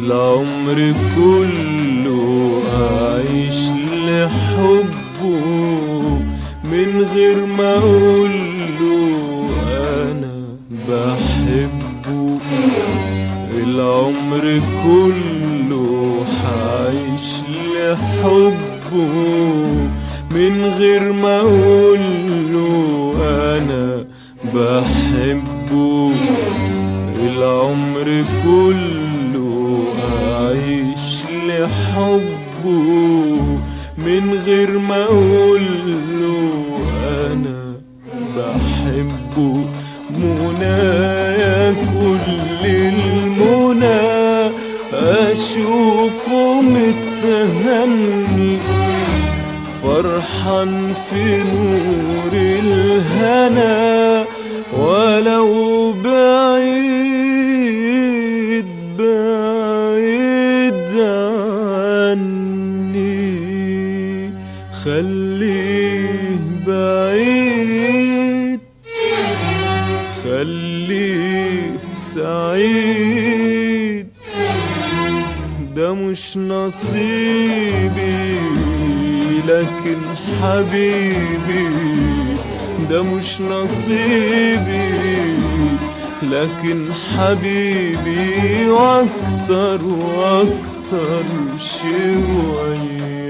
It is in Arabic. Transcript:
العمر كله أعيش لحبه من غير ما أقوله أنا بحبه. العمر كله حعيش لحبه من غير ما أقوله أنا بحبه. العمر كله أعيش لحبه من غير ما أقوله أنا بحبه. منايا كل المنى أشوفه متهني فرحان في نور الهنا ولو بعيد بعيد عني. خليه بعيد خليه سعيد، ده مش نصيبي لكن حبيبي، ده مش نصيبي لكن حبيبي، واكتر واكتر شوية.